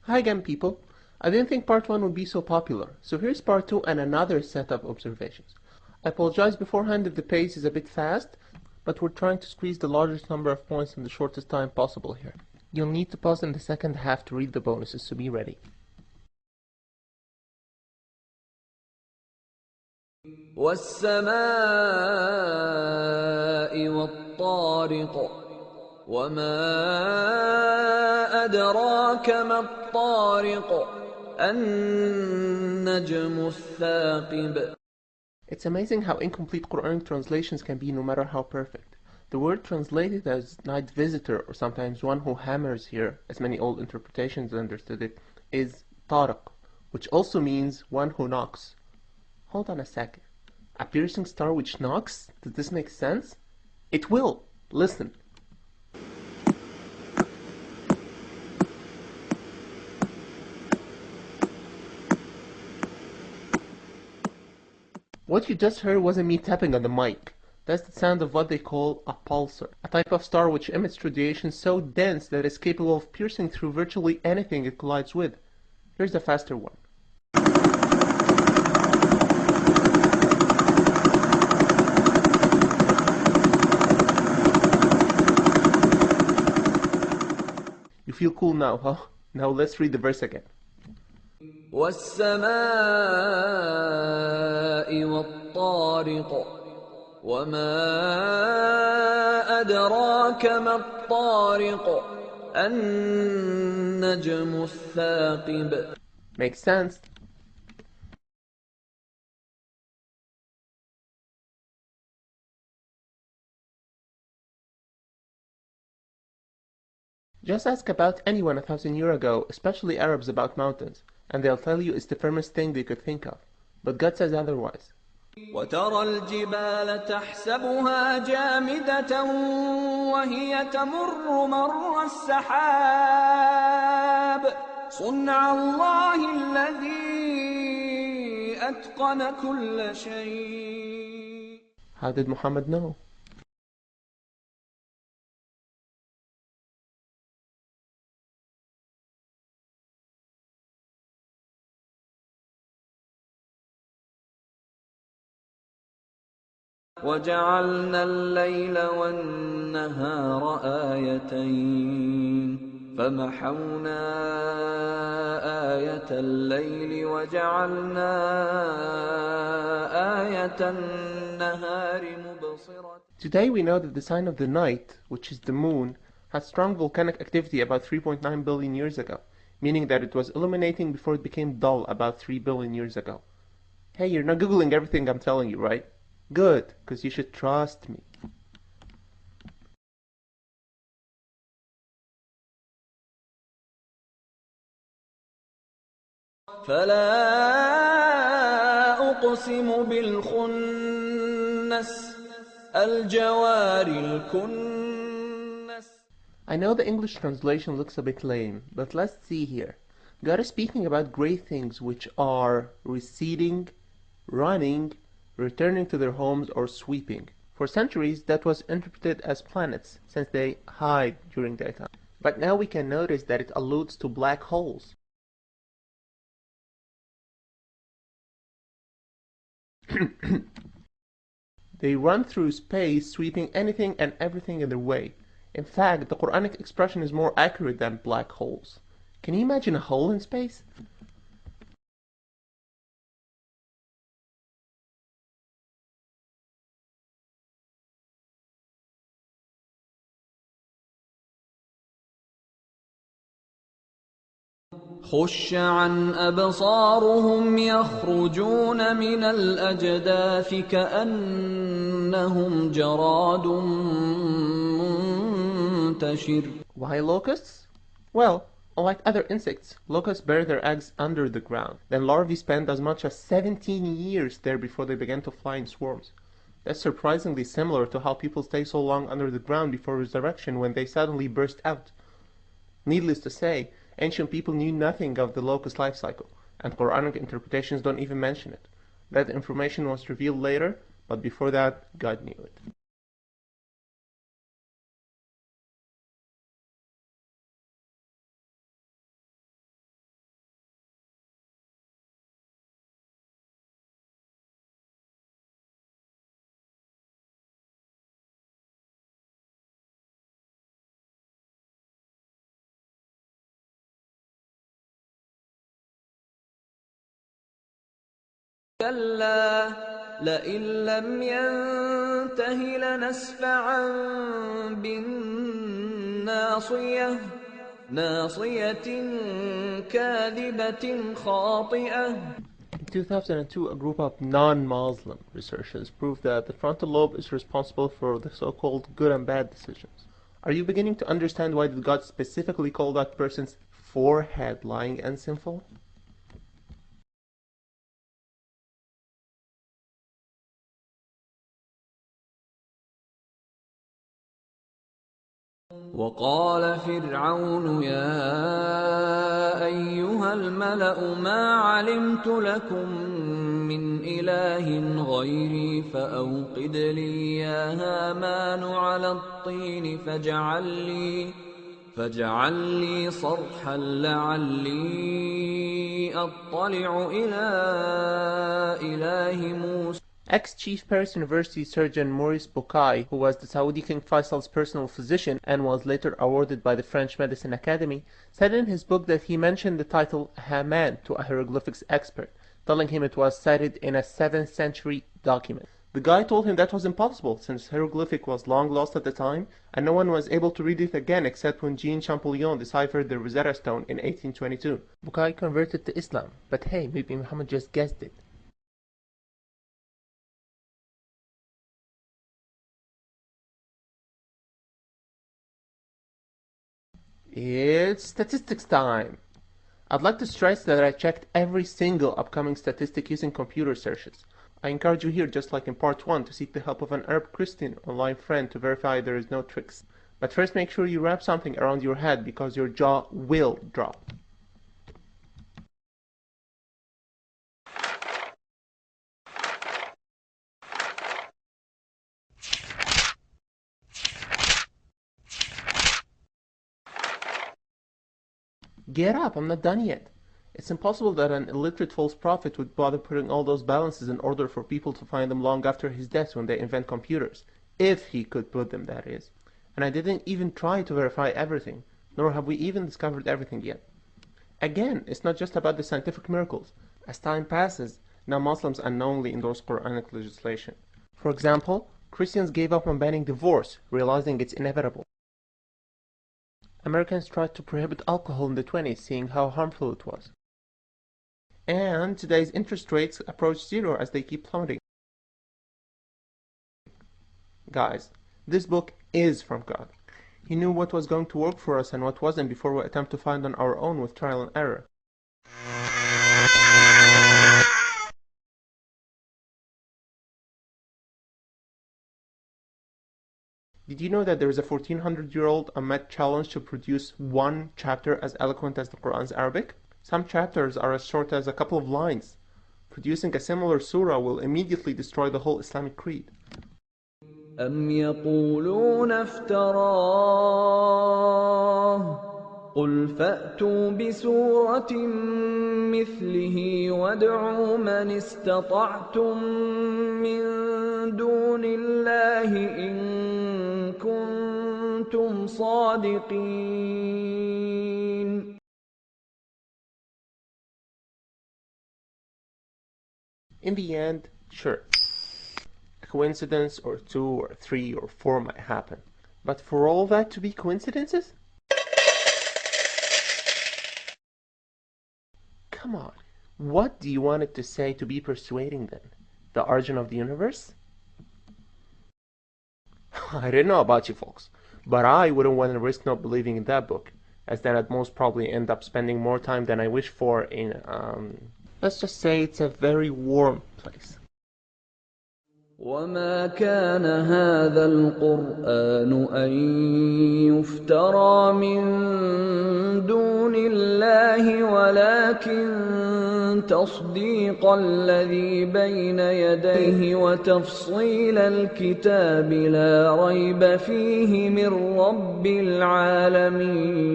Hi again, people. I didn't think part 1 would be so popular, so here's part 2 and another set of observations. I apologize beforehand if the pace is a bit fast, but we're trying to squeeze the largest number of points in the shortest time possible here. You'll need to pause in the second half to read the bonuses, so be ready. والسماء والطارق وما أدراك ما الطارق النجم الثاقب. It's amazing how incomplete Quranic translations can be no matter how perfect. The word translated as night visitor, or sometimes one who hammers here, as many old interpretations understood it, is tariq, which also means one who knocks. Hold on a second. A piercing star which knocks? Does this make sense? It will! Listen. What you just heard wasn't me tapping on the mic. That's the sound of what they call a pulsar, a type of star which emits radiation so dense that it's capable of piercing through virtually anything it collides with. Here's a faster one. You feel cool now, huh? Now let's read the verse again. والسماء والطارق وما أدراك ما الطارق النجم الثاقب. Makes sense. Just ask about anyone 1,000 years ago, especially Arabs, about mountains, and they'll tell you it's the firmest thing they could think of. But God says otherwise. وترى الجبال تحسبها جامدة وهي تمر مر السحاب صنع الله الذي أتقن كل شيء. How did Muhammad know? وجعلنا الليل والنهار آيتين فمحونا آية الليل وجعلنا آية النهار مبصرة. Today we know that the sign of the night, which is the moon, had strong volcanic activity about 3.9 billion years ago, meaning that it was illuminating before it became dull about 3 billion years ago. Hey, you're not Googling everything I'm telling you, right? Good, because you should trust me. فلا أقسم بالخنس الجوار الكنس. I know the English translation looks a bit lame, but let's see here. God is speaking about great things which are receding, running, returning to their homes, or sweeping. For centuries, that was interpreted as planets, since they hide during daytime. But now we can notice that it alludes to black holes. They run through space, sweeping anything and everything in their way. In fact, the Quranic expression is more accurate than black holes. Can you imagine a hole in space? خش عن أبصارهم يخرجون من الأجداث كأنهم جراد منتشر. Why locusts? Well, unlike other insects, locusts bury their eggs under the ground. Then larvae spend as much as 17 years there before they begin to fly in swarms. That's surprisingly similar to how people stay so long under the ground before resurrection when they suddenly burst out. Needless to say, ancient people knew nothing of the locust life cycle, and Quranic interpretations don't even mention it. That information was revealed later, but before that, God knew it. كلا لئن لم ينته لنسفعا بالناصية ناصية كاذبة خاطئة. In 2002, a group of non-Muslim researchers proved that the frontal lobe is responsible for the so-called good and bad decisions. Are you beginning to understand why did God specifically call that person's forehead lying and sinful? وقال فرعون يا أيها الملأ ما علمت لكم من إله غيري فأوقد لي يا هامان على الطين فاجعل لي صرحا لعلي أطلع إلى إله موسى. Ex-Chief Paris University surgeon Maurice Bucaille, who was the Saudi King Faisal's personal physician and was later awarded by the French Medicine Academy, said in his book that he mentioned the title Haman to a hieroglyphics expert, telling him it was cited in a 7th century document. The guy told him that was impossible, since hieroglyphic was long lost at the time, and no one was able to read it again except when Jean Champollion deciphered the Rosetta Stone in 1822. Bucaille converted to Islam, but hey, maybe Muhammad just guessed it. It's statistics time! I'd like to stress that I checked every single upcoming statistic using computer searches. I encourage you here, just like in part 1, to seek the help of an Arab Christian online friend to verify there is no tricks. But first make sure you wrap something around your head because your jaw will drop. Get up, I'm not done yet. It's impossible that an illiterate false prophet would bother putting all those balances in order for people to find them long after his death when they invent computers. If he could put them, that is. And I didn't even try to verify everything, nor have we even discovered everything yet. Again, it's not just about the scientific miracles. As time passes, now Muslims unknowingly endorse Quranic legislation. For example, Christians gave up on banning divorce, realizing it's inevitable. Americans tried to prohibit alcohol in the 20s, seeing how harmful it was. And today's interest rates approach zero as they keep plummeting. Guys, this book is from God. He knew what was going to work for us and what wasn't before we attempt to find on our own with trial and error. Did you know that there is a 1400-year-old unmet challenge to produce one chapter as eloquent as the Quran's Arabic? Some chapters are as short as a couple of lines. Producing a similar surah will immediately destroy the whole Islamic creed. أم يقولون افتراه قل فأتوا بسورة مثله وادعوا من استطعتم من دون الله إن كنتم صادقين. In the end, sure, a coincidence or 2 or 3 or 4 might happen. But for all that to be coincidences? Come on, what do you want it to say to be persuading then? The origin of the universe? I don't know about you folks, but I wouldn't want to risk not believing in that book, as then I'd most probably end up spending more time than I wish for in, let's just say it's a very warm place. وما كان هذا القرآن أن يفترى من دون الله ولكن تصديق الذي بين يديه وتفصيل الكتاب لا ريب فيه من رب العالمين.